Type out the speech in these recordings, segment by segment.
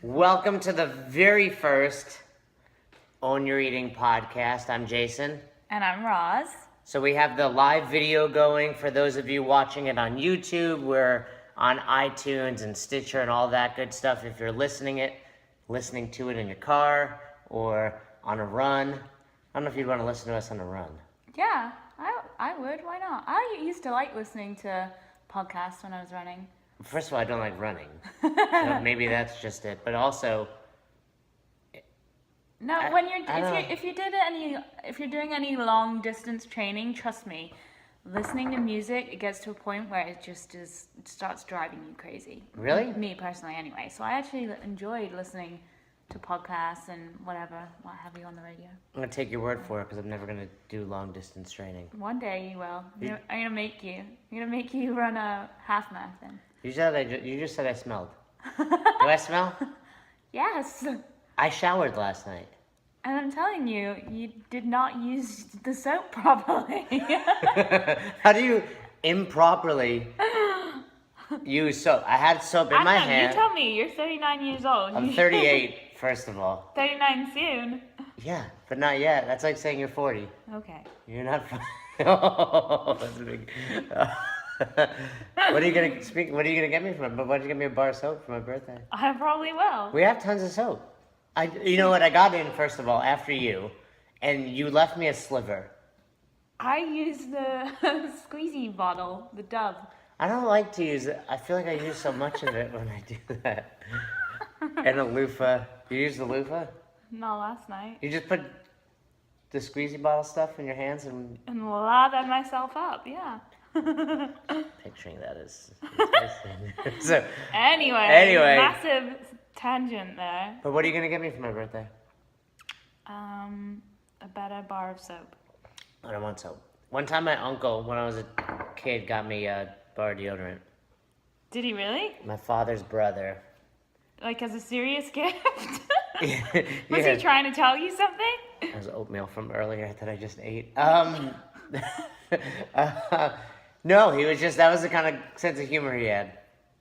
Welcome to the very first Own Your Eating podcast. I'm Jason. And I'm Roz. So we have the live video going for those of you watching it on YouTube. We're on iTunes and Stitcher and all that good stuff. If you're listening to it in your car or on a run. I don't know if you'd want to listen to us on a run. Yeah, I would. Why not? I used to like listening to podcasts when I was running. First of all, I don't like running. So maybe that's just it. But also, no, if you're doing any long distance training, trust me, listening to music, it gets to a point where it starts driving you crazy. Really? Me personally, anyway. So I actually enjoyed listening to podcasts and what have you on the radio. I'm gonna take your word for it because I'm never gonna do long distance training. One day you will. I'm gonna make you. I'm gonna make you run a half marathon. You just said I smelled. Do I smell? Yes. I showered last night. And I'm telling you, you did not use the soap properly. How do you improperly use soap? I had soap in my hand. You told me you're 39 years old. I'm 38, first of all. 39 soon. Yeah, but not yet. That's like saying you're 40. Okay. You're not. Oh, that's a big. What are you gonna get me from? Why don't you get me a bar of soap for my birthday? I probably will. We have tons of soap. You know what? I got in first of all after you, and you left me a sliver. I use the squeezy bottle, the Dove. I don't like to use it. I feel like I use so much of it when I do that. And a loofah. You use the loofah? No, last night. You just put the squeezy bottle stuff in your hands and lather myself up. Yeah. Picturing that is interesting. So anyway, massive tangent there. But what are you gonna get me for my birthday? A better bar of soap. I don't want soap. One time my uncle, when I was a kid, got me a bar of deodorant. Did he really? My father's brother. Like as a serious gift? Was he trying to tell you something? That was oatmeal from earlier that I just ate. No, he was just, that was the kind of sense of humor he had.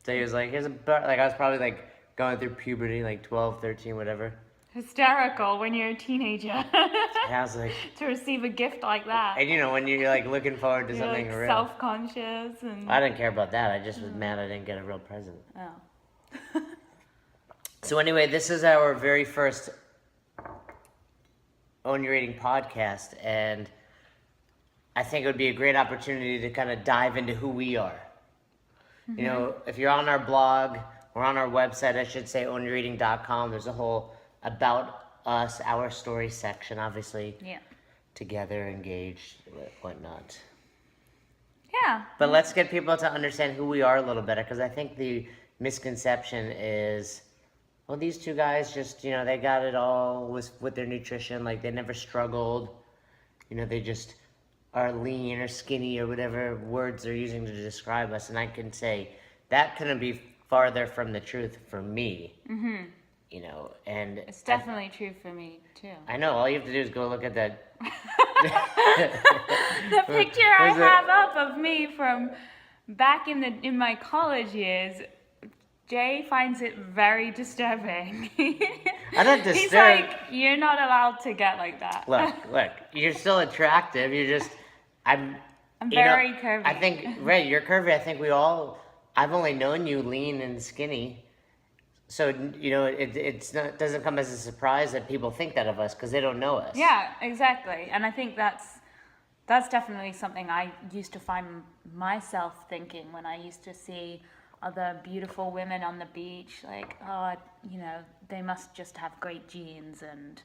So he was like, here's a bar. Like I was probably like going through puberty, like 12, 13, whatever. Hysterical when you're a teenager. I was like, to receive a gift like that. And you know, when you're like looking forward to something like real. Self-conscious and... I didn't care about that. I just was mad I didn't get a real present. Oh. So anyway, this is our very first Own Your Eating podcast, and I think it would be a great opportunity to kind of dive into who we are. Mm-hmm. You know, if you're on our blog or on our website, I should say ownyoureating.com, there's a whole about us, our story section, obviously. Yeah. Together, engaged, whatnot. Yeah. But let's get people to understand who we are a little better, because I think the misconception is, well, these two guys just, you know, they got it all with their nutrition, like they never struggled, you know, they just are lean or skinny or whatever words they're using to describe us. And I can say that couldn't be farther from the truth for me. Mm-hmm. You know, and it's definitely true for me too. I know. All you have to do is go look at that. The picture I have up of me from back in my college years. Jay finds it very disturbing. I'm not disturbed. He's like, you're not allowed to get like that. Look, you're still attractive. You're just, I'm very curvy. I think, right, you're curvy. I think I've only known you lean and skinny. So, you know, it doesn't come as a surprise that people think that of us because they don't know us. Yeah, exactly. And I think that's definitely something I used to find myself thinking when I used to see other beautiful women on the beach, like, oh, you know, they must just have great genes and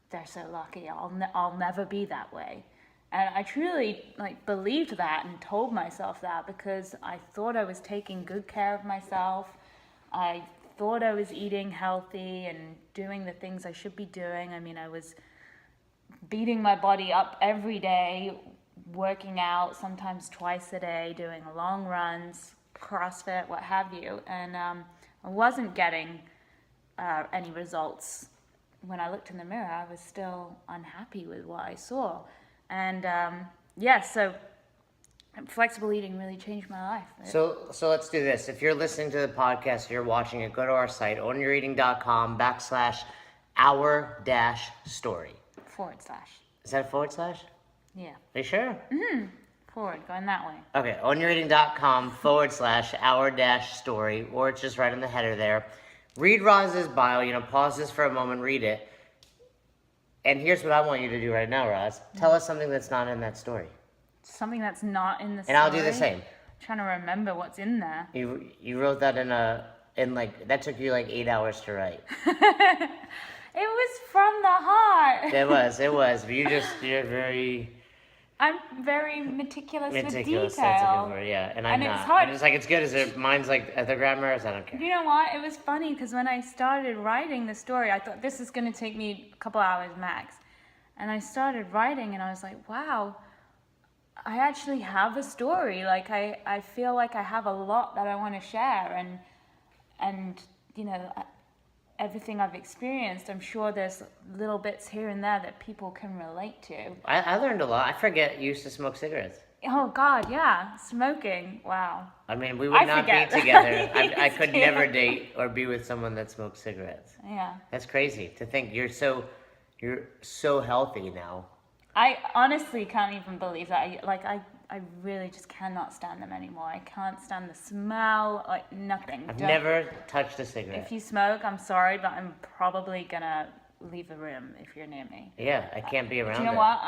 they're so lucky. I'll never be that way. And I truly believed that and told myself that because I thought I was taking good care of myself. I thought I was eating healthy and doing the things I should be doing. I mean, I was beating my body up every day, working out sometimes twice a day, doing long runs, CrossFit, what have you, and I wasn't getting any results. When I looked in the mirror, I was still unhappy with what I saw. And so flexible eating really changed my life. So let's do this. If you're listening to the podcast, you're watching it, go to our site, ownyoureating.com/our-story. / Is that a /? Yeah. Are you sure? Forward, going that way. Okay, ownyoureating.com /our-story, or it's just right in the header there. Read Roz's bio, pause this for a moment, read it. And here's what I want you to do right now, Roz. Tell us something that's not in that story. Something that's not in the story. And I'll do the same. I'm trying to remember what's in there. You wrote that that took you like 8 hours to write. It was from the heart. It was. But you're very... I'm very meticulous with detail. That's a good word, yeah. And I'm And not. it's hard. And it's like, it's good. Mine's like the grammar is, I don't care. You know what? It was funny because when I started writing the story, I thought this is going to take me a couple hours max. And I started writing and I was like, wow, I actually have a story. Like I feel like I have a lot that I want to share and everything I've experienced, I'm sure there's little bits here and there that people can relate to. I learned a lot. I forget you used to smoke cigarettes. Oh God, yeah, smoking. Wow. I mean, we would not be together. I could never date or be with someone that smoked cigarettes. Yeah. That's crazy to think you're so healthy now. I honestly can't even believe that. I really just cannot stand them anymore. I can't stand the smell, like nothing. I've never touched a cigarette. If you smoke, I'm sorry, but I'm probably gonna leave the room if you're near me. Yeah, I can't be around. Do you know what?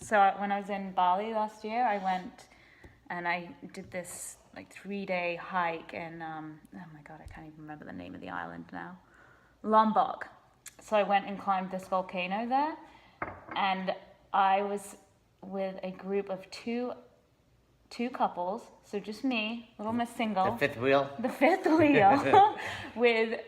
So when I was in Bali last year, I went and I did this 3-day hike in oh my God, I can't even remember the name of the island now. Lombok. So I went and climbed this volcano there, and I was with a group of two couples, so just me, little Miss Single. The fifth wheel? The fifth wheel with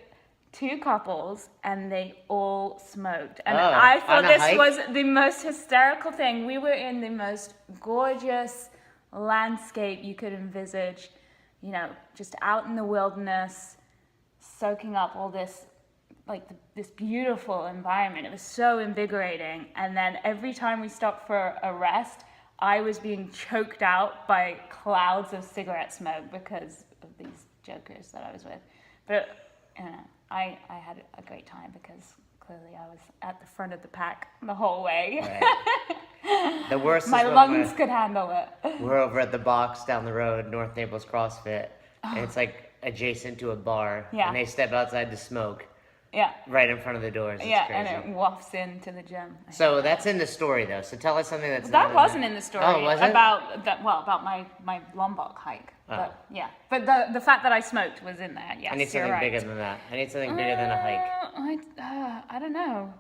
2 couples, and they all smoked. And I thought this was the most hysterical thing. We were in the most gorgeous landscape you could envisage, just out in the wilderness, soaking up all this, this beautiful environment. It was so invigorating. And then every time we stopped for a rest, I was being choked out by clouds of cigarette smoke because of these jokers that I was with. But, I had a great time because clearly I was at the front of the pack the whole way. Right. The worst My is lungs could handle it. We're over at the box down the road, North Naples CrossFit, and it's adjacent to a bar. Yeah. And they step outside to smoke. Yeah. Right in front of the doors. It's crazy. And it wafts into the gym. So that's in the story, though. So tell us something that's that wasn't in the story. Oh, was it? About my Lombok hike. But yeah, but the fact that I smoked was in there. Yes, I need something bigger than that. I need something bigger than a hike. I don't know.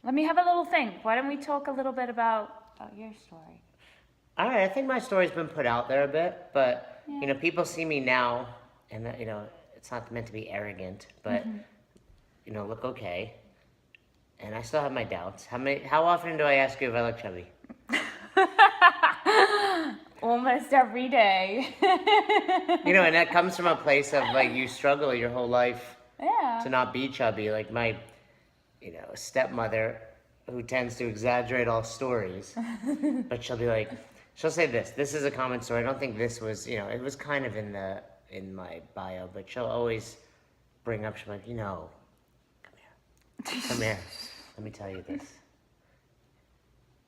Let me have a little think. Why don't we talk a little bit about your story? All right, I think my story's been put out there a bit, but people see me now, and it's not meant to be arrogant, but look okay. And I still have my doubts. How often do I ask you if I look chubby? Almost every day. And that comes from a place of you struggle your whole life to not be chubby. Like my, stepmother, who tends to exaggerate all stories, but she'll say this is a common story. I don't think this was, it was kind of in my bio, but she'll always bring up, she's like, come here. Let me tell you this.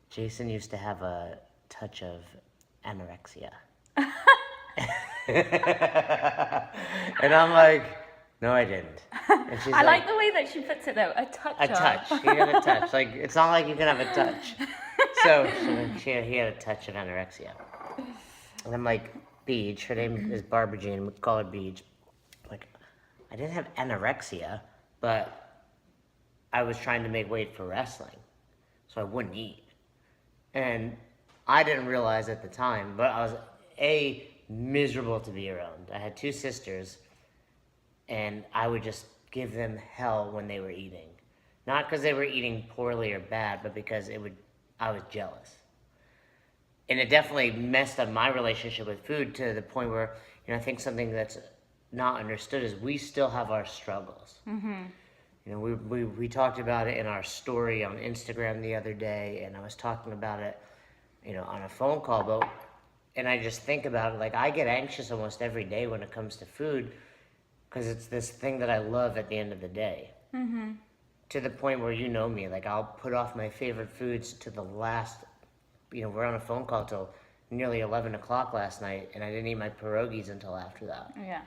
Jason used to have a touch of anorexia. And I'm like, no, I didn't. And she's I like the way that she puts it though. A touch. A touch. He had a touch. It's not like you can have a touch. So he had a touch of anorexia. And I'm like, Beej, her name is Barbara Jean, we call her Beej. I didn't have anorexia, but I was trying to make weight for wrestling, so I wouldn't eat. And I didn't realize at the time, but I was, miserable to be around. I had 2 sisters, and I would just give them hell when they were eating. Not because they were eating poorly or bad, but because I was jealous. And it definitely messed up my relationship with food to the point where, I think something that's not understood is we still have our struggles. We talked about it in our story on Instagram the other day, and I was talking about it, on a phone call, but, and I just think about it, like I get anxious almost every day when it comes to food because it's this thing that I love at the end of the day. Mm-hmm. To the point where you know me, like I'll put off my favorite foods to the last, we're on a phone call till nearly 11 o'clock last night and I didn't eat my pierogies until after that. Yeah.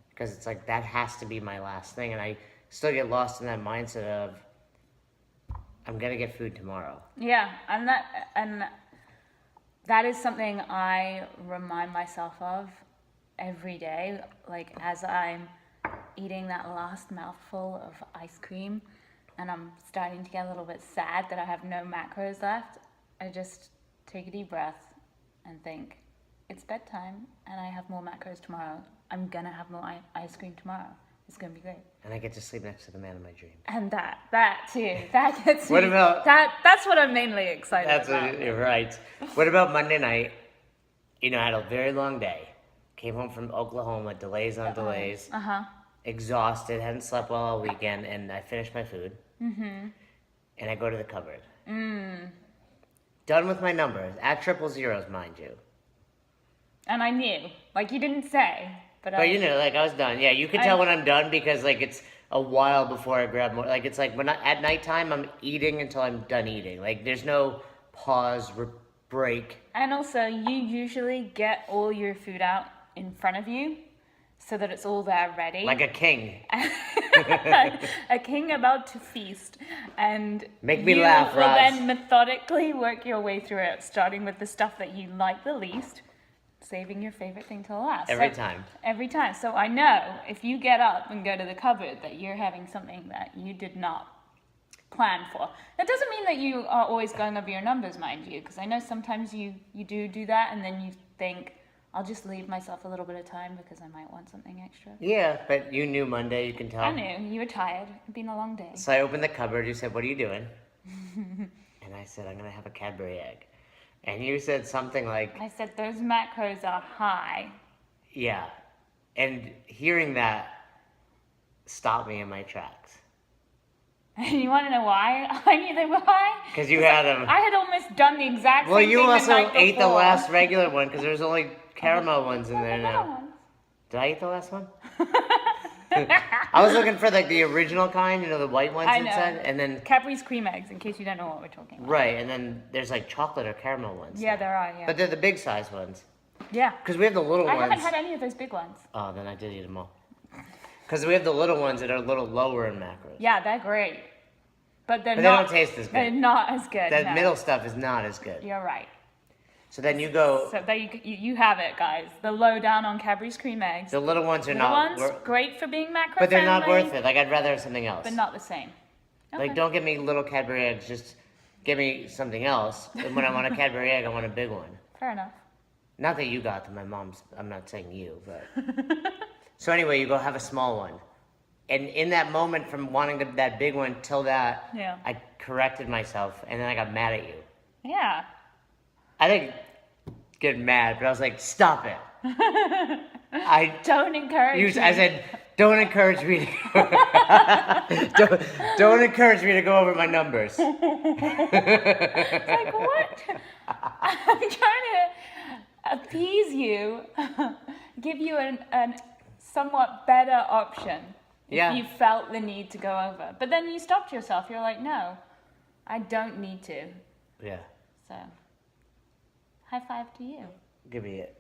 Because it's like, that has to be my last thing. And I still get lost in that mindset of, I'm going to get food tomorrow. Yeah, and that is something I remind myself of every day. Like as I'm eating that last mouthful of ice cream and I'm starting to get a little bit sad that I have no macros left, I just take a deep breath and think, it's bedtime and I have more macros tomorrow. I'm going to have more ice cream tomorrow. It's going to be great. And I get to sleep next to the man of my dreams. And that too. That gets What me. about... That's what I'm mainly excited That's about. what you're right. What about Monday night? I had a very long day. Came home from Oklahoma, delays on delays. Exhausted, hadn't slept well all weekend, and I finished my food. Mm-hmm. And I go to the cupboard. Done with my numbers. At 000, mind you. And I knew. Like, you didn't say. But I was done. Yeah, you can tell when I'm done because, like, it's a while before I grab more. Like, it's like at nighttime, I'm eating until I'm done eating. Like, there's no pause, break. And also, you usually get all your food out in front of you so that it's all there ready. Like a king. A king about to feast. And make me laugh, Roz. You will then methodically work your way through it, starting with the stuff that you like the least, saving your favorite thing till last. Every time. Every time. So I know if you get up and go to the cupboard that you're having something that you did not plan for. That doesn't mean that you are always going over your numbers, mind you, because I know sometimes you do that and then you think, I'll just leave myself a little bit of time because I might want something extra. Yeah, but you knew Monday, you can tell. I knew. You were tired. It'd been a long day. So I opened the cupboard. You said, what are you doing? And I said, I'm going to have a Cadbury egg. And you said something like... I said, those macros are high. Yeah. And hearing that stopped me in my tracks. And you want to know why I knew they were high? Because you had them. I had almost done the exact same well, thing you also the night ate the before. last regular one because there's only caramel ones in there now. Ones. Did I eat the last one? I was looking for like the original kind, the white ones I know. inside, and then Cadbury's Creme eggs, in case you don't know what we're talking about. right, and then there's like chocolate or caramel ones. Yeah, now. there are. Yeah. But they're the big size ones. Yeah. Because we have the little I ones. haven't had any of those big ones. Oh, then I did eat them all. Because we have the little ones that are a little lower in macros. Yeah, they're great. But they not, don't taste as good. They're not as good. That no. middle stuff is not as good. You're right. So then you go... So there you have it, guys. The lowdown on Cadbury's Creme eggs. The little ones are Little not... ones, great for being macro but they're not friendly, worth it. Like, I'd rather have something else. but not the same. Okay. Like, don't give me little Cadbury eggs. Just give me something else. And when I want a Cadbury egg, I want a big one. Fair enough. Not that you got them. My mom's... I'm not saying you, but... So anyway, you go have a small one. And in that moment from wanting that big one till that, Yeah. I corrected myself. And then I got mad at you. Yeah. I didn't get mad, but I was like, stop it. I Don't encourage I said, don't encourage me to don't encourage me to go over my numbers. Like, what? I'm trying to appease you, give you an somewhat better option if Yeah. you felt the need to go over. But then you stopped yourself. You're like, no, I don't need to. Yeah, So, high five to you. give me it.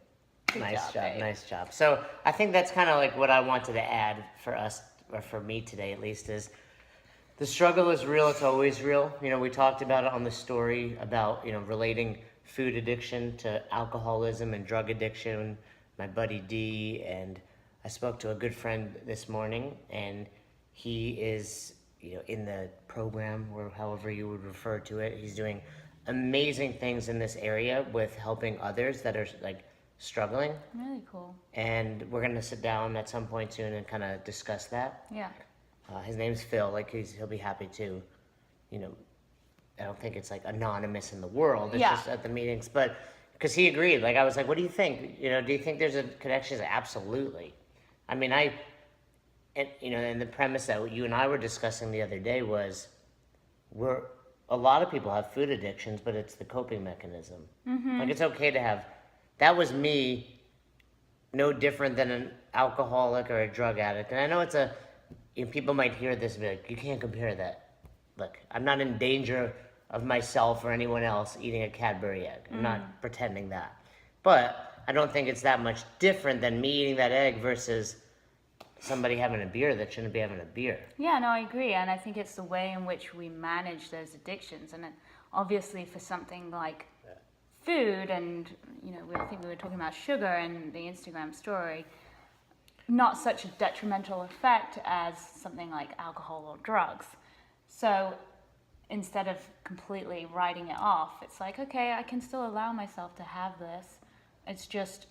Good Nice job, job, babe. nice job. So I think that's kind of like what I wanted to add for us, or for me today at least, is the struggle is real. It's always real. We talked about it on the story about, relating food addiction to alcoholism and drug addiction. My buddy D, and I spoke to a good friend this morning, and he is, in the program, or however you would refer to it. He's doing amazing things in this area with helping others that are like struggling. Really cool. And we're gonna sit down at some point soon and kind of discuss that. Yeah. His name's Phil. Like he'll be happy to, I don't think it's like anonymous in the world. It's Yeah. just at the meetings, but because he agreed. Like I was like, what do you think? Do you think there's a connection? He's like, absolutely. I mean, and the premise that you and I were discussing the other day was, a lot of people have food addictions, but it's the coping mechanism. Mm-hmm. Like it's okay to have that was me, no different than an alcoholic or a drug addict. And I know people might hear this and be like, you can't compare that. Look, I'm not in danger of myself or anyone else eating a Cadbury egg. I'm not pretending that. But I don't think it's that much different than me eating that egg versus somebody having a beer that shouldn't be having a beer. Yeah, no, I agree. And I think it's the way in which we manage those addictions. And obviously for something like food and, I think we were talking about sugar in the Instagram story, not such a detrimental effect as something like alcohol or drugs. So instead of completely writing it off, it's like, okay, I can still allow myself to have this. It's just,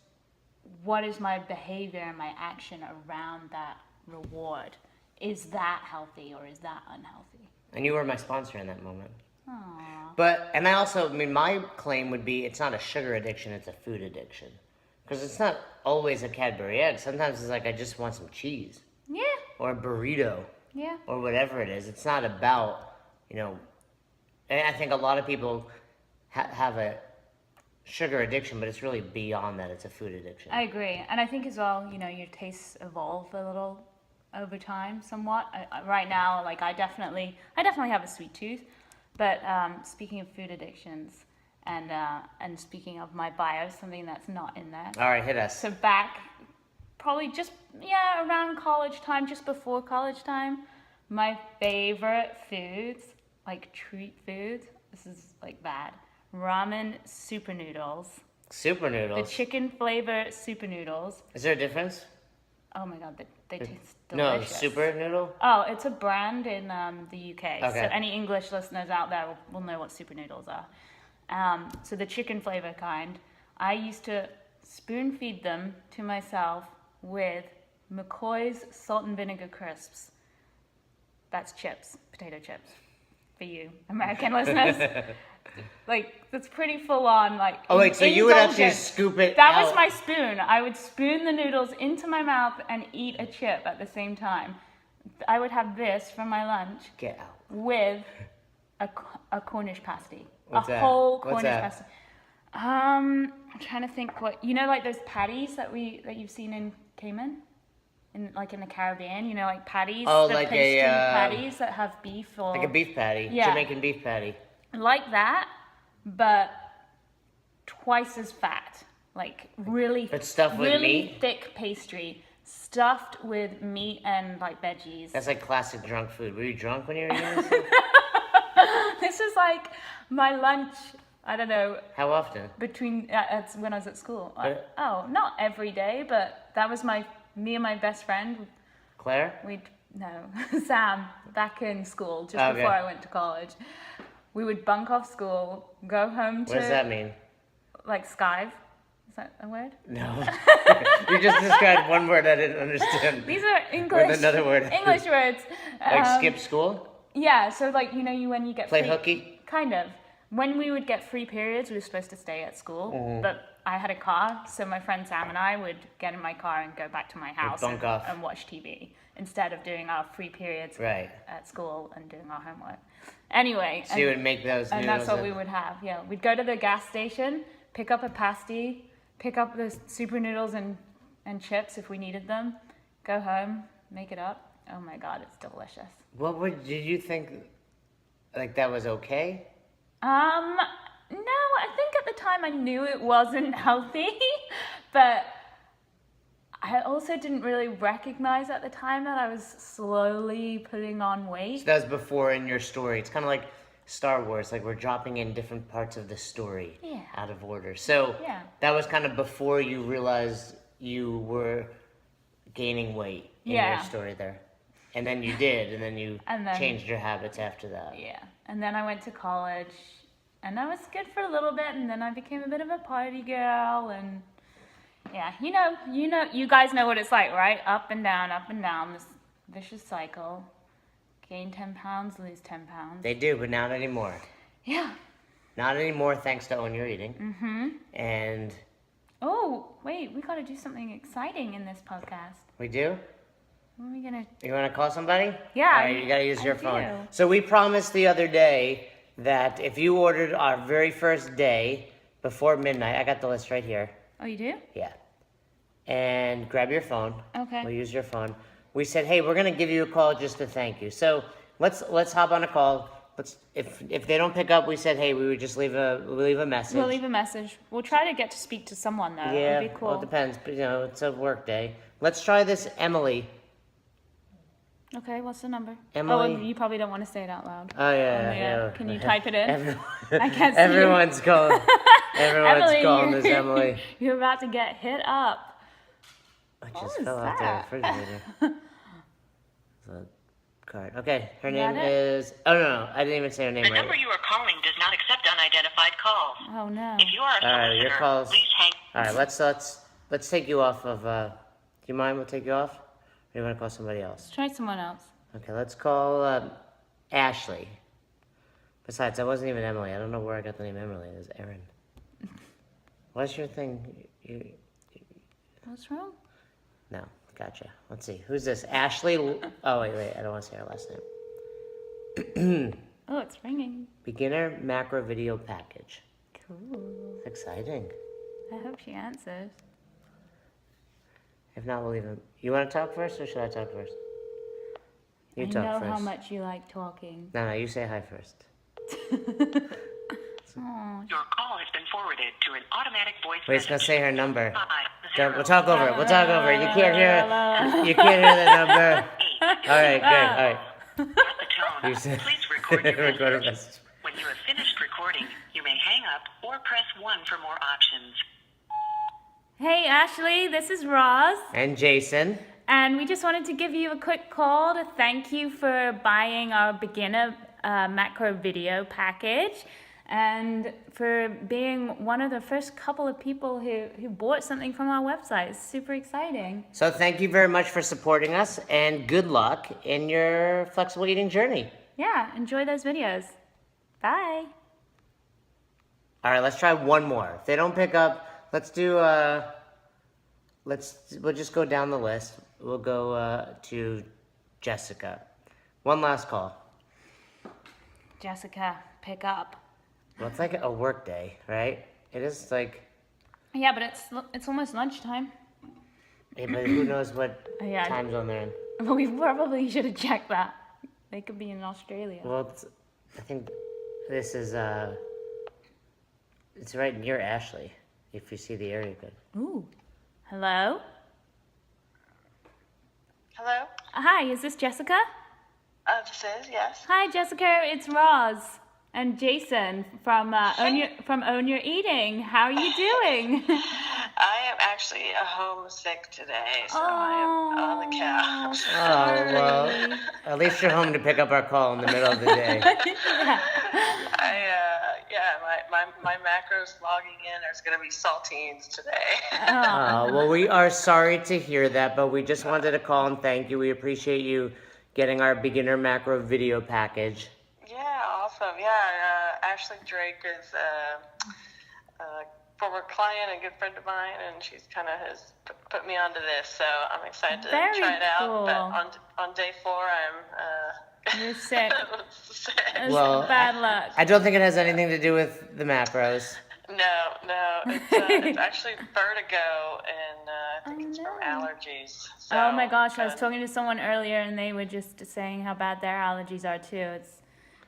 what is my behavior and my action around that reward? Is that healthy or is that unhealthy? And you were my sponsor in that moment. Aww. And I also, my claim would be it's not a sugar addiction, it's a food addiction. Because it's not always a Cadbury egg. Sometimes it's like, I just want some cheese. Yeah. Or a burrito. Yeah. Or whatever it is. It's not about, and I think a lot of people have a sugar addiction, but it's really beyond that. It's a food addiction. I agree. And I think as well, your tastes evolve a little over time somewhat. Right now, like I definitely have a sweet tooth. But speaking of food addictions and speaking of my bio, something that's not in there. All right, hit us. So back probably around college time, just before college time, my favorite foods, like treat foods, this is like bad, ramen super noodles. Super noodles? The chicken flavor super noodles. Is there a difference? Oh my god, they taste delicious. No, super noodle? Oh, it's a brand in the UK. Okay. So any English listeners out there will know what super noodles are. So the chicken flavor kind, I used to spoon feed them to myself with McCoy's salt and vinegar crisps. That's chips, potato chips, for you American listeners. Like, that's pretty full on, like. Oh wait, so you would actually scoop it That out. was my spoon. I would spoon the noodles into my mouth and eat a chip at the same time. I would have this for my lunch. Get out. With a Cornish pasty. What's a that? whole What's Cornish that? pasty. I'm trying to think what, like those patties that you've seen in Cayman? In the Caribbean, like patties. Oh, the like pastry a patties that have beef or. Like a beef patty. Yeah. Jamaican beef patty. Like that, but twice as fat. Like really, But stuffed with really meat? thick pastry, stuffed with meat and like veggies. That's like classic drunk food. Were you drunk when you were eating this? This is like my lunch. I don't know. How often? Between when I was at school. But- Not every day, but that was me and my best friend. Claire? Sam, back in school, just Okay. before I went to college. We would bunk off school, go home to. What does that mean? Like skive. Is that a word? No. You just described one word I didn't understand. These are English. With another word. English words. Like skip school? Yeah, so like, when you get Play free. hooky? Kind of. When we would get free periods, we were supposed to stay at school, Mm-hmm. but I had a car, so my friend Sam and I would get in my car and go back to my house bunk off. and watch TV instead of doing our free periods Right. at school and doing our homework. Anyway, So you would make those and noodles that's what we would have. Yeah, we'd go to the gas station, pick up a pasty, pick up the super noodles and chips if we needed them, go home, make it up. Oh my god, it's delicious. Did you think, like, that was okay? No, I think at the time I knew it wasn't healthy, but I also didn't really recognize at the time that I was slowly putting on weight. So that was before in your story. It's kind of like Star Wars, like we're dropping in different parts of the story out of order. So that was kind of before you realized you were gaining weight in your story there. And then you did, and then you changed your habits after that. Yeah, and then I went to college, and I was good for a little bit, and then I became a bit of a party girl, and yeah, you guys know what it's like, right? Up and down, this vicious cycle. Gain 10 pounds, lose 10 pounds. They do, but not anymore. Yeah. Not anymore, thanks to Own Your Eating. Mm-hmm. And... Oh, wait, we gotta do something exciting in this podcast. We do? What are we gonna... You want to call somebody? Yeah. All right, you got to use your phone. do. So we promised the other day that if you ordered our very first day before midnight, I got the list right here. Oh, you do? Yeah. And grab your phone. Okay. We'll use your phone. We said, hey, we're gonna give you a call just to thank you. So let's hop on a call. If they don't pick up, we said, hey, we would just leave a message. We'll leave a message. We'll try to get to speak to someone though. Yeah, It'd be cool. well, it depends. But, it's a work day. Let's try this Emily. Okay, what's the number? Emily. Oh, you probably don't want to say it out loud. Oh yeah, yeah. Can you type it in? Everyone, I can't see everyone's calling. Everyone's Emily, calling this Emily. You're about to get hit up. I just is fell out that? the refrigerator. The card. Okay, her Got name it? is. Oh no, I didn't even say her name The right. number you are calling does not accept unidentified calls. Oh no. If you are a All right, your solicitor, calls. please hang. All right, let's take you off of. Do you mind? We'll take you off. Or do you want to call somebody else? Let's try someone else. Okay, let's call Ashley. Besides, that wasn't even Emily. I don't know where I got the name Emily. It was Erin. What's your thing? What's wrong? No, gotcha. Let's see. Who's this? Ashley? Oh, wait. I don't want to say her last name. Oh, it's ringing. Beginner macro video package. Cool. Exciting. I hope she answers. If not, we'll leave him. You want to talk first, or should I talk first? You I talk know first. how much you like talking. No, you say hi first. Oh, Your call has been forwarded to an automatic voice Wait, it's gonna message. say her number. 5, We'll talk over it. We'll talk over it. You can't hear. You can't hear the number. All right, good. All right. At the tone, You said- please record your Record a message. message. When you have finished recording, you may hang up or press 1 for more options. hey Ashley, this is Roz, And Jason. and we just wanted to give you a quick call to thank you for buying our beginner macro video package, and for being one of the first couple of people who bought something from our website. It's super exciting. So thank you very much for supporting us, and good luck in your flexible eating journey. Yeah, enjoy those videos. Bye. All right, let's try one more. If they don't pick up, let's do. We'll just go down the list. We'll go to Jessica. One last call. Jessica, pick up. Well, it's like a work day, right? It is like. Yeah, but it's almost lunchtime. Hey, but who knows what Yeah. time zone they're in? Well, we probably should have checked that. They could be in Australia. Well, I think this is it's right near Ashley. If you see the area code. Ooh. Hello? Hello? Hi, is this Jessica? This is, yes. Hi, Jessica. It's Roz and Jason from Own Your Eating. How are you doing? I am actually homesick today, so I am on the couch. Oh well, at least you're home to pick up our call in the middle of the day. My macros logging in. There's going to be saltines today. Well, we are sorry to hear that, but we just wanted to call and thank you. We appreciate you getting our beginner macro video package. Yeah, awesome. Yeah, Ashley Drake is a former client and good friend of mine, and she's kind of has put me onto this, so I'm excited to Very try it out. cool. But on day 4, I'm You're sick. sick. It's Well, bad luck. I don't think it has anything to do with the macros. No, it's actually vertigo, and I think it's from no. allergies. So, Oh my gosh, I was talking to someone earlier and they were just saying how bad their allergies are too.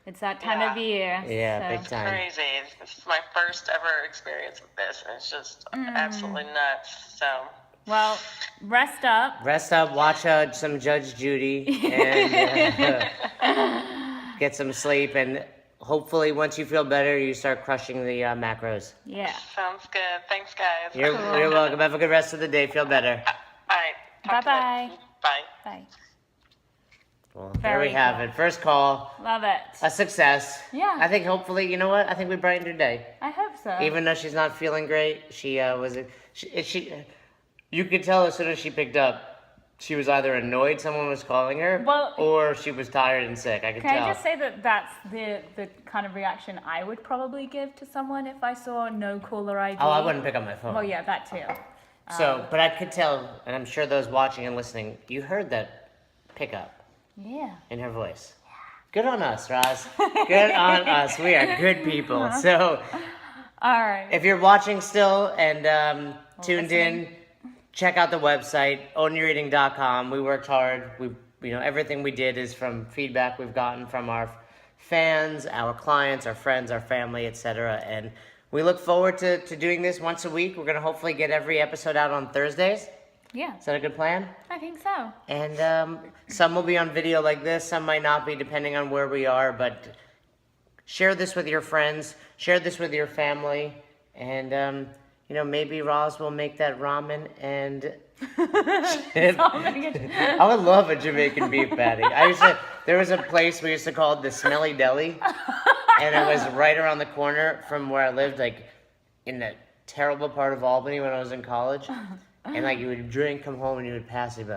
It's that time of year. Yeah, so. big time. crazy. This is my first ever experience with this, and it's just absolutely nuts. So, Well, rest up. Rest up, watch some Judge Judy, and get some sleep. And hopefully, once you feel better, you start crushing the macros. Yeah. sounds good. Thanks, guys. You're welcome. Have a good rest of the day. Feel better. All right. Talk to you Bye-bye. later. Bye. Bye. Well, there Very we have cool. it. First call, Love it. a success. Yeah. I think hopefully, you know what? I think we brightened her day. I hope so. Even though she's not feeling great, she was. You could tell as soon as she picked up, she was either annoyed someone was calling her, Well- or she was tired and sick. I could Can tell. I just say that that's the kind of reaction I would probably give to someone if I saw no caller ID? Oh, I wouldn't pick up my phone. Well, yeah, that too. So, but I could tell, and I'm sure those watching and listening, you heard that pickup Yeah. in her voice. Good on us, Roz. Good on us. We are good people. So, All right. if you're watching still and tuned listening. in, check out the website, ownyoureating.com. We worked hard. Everything we did is from feedback we've gotten from our fans, our clients, our friends, our family, etc. And we look forward to doing this once a week. We're going to hopefully get every episode out on Thursdays. Yeah, Is that a good plan? I think so. And some will be on video like this, some might not be, depending on where we are. But share this with your friends, share this with your family, and maybe Roz will make that ramen. And I would love a Jamaican beef patty. There was a place we used to call it the Smelly Deli, and it was right around the corner from where I lived, like in the terrible part of Albany when I was in college. And like you would drink, come home, and you would pass it,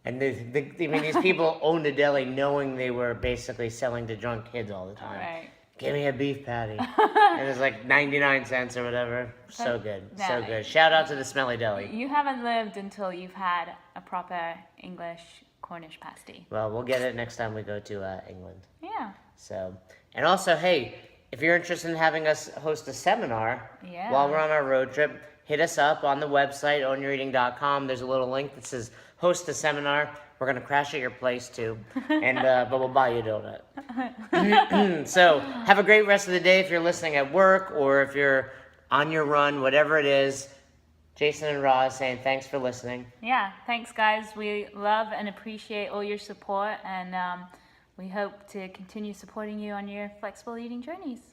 and these people owned a deli knowing they were basically selling to drunk kids all the time. Right. Give me a beef patty, and it's like 99 cents or whatever. So good, so good. Shout out to the Smelly Deli. You haven't lived until you've had a proper English Cornish pasty. Well, we'll get it next time we go to England. Yeah. So, and also, hey, if you're interested in having us host a seminar while we're on our road trip, hit us up on the website, ownyoureating.com. There's a little link that says host a seminar. We're going to crash at your place too, and but we'll buy you a donut. So have a great rest of the day if you're listening at work or if you're on your run, whatever it is. Jason and Roz saying thanks for listening. Yeah, thanks guys. We love and appreciate all your support, and we hope to continue supporting you on your flexible eating journeys.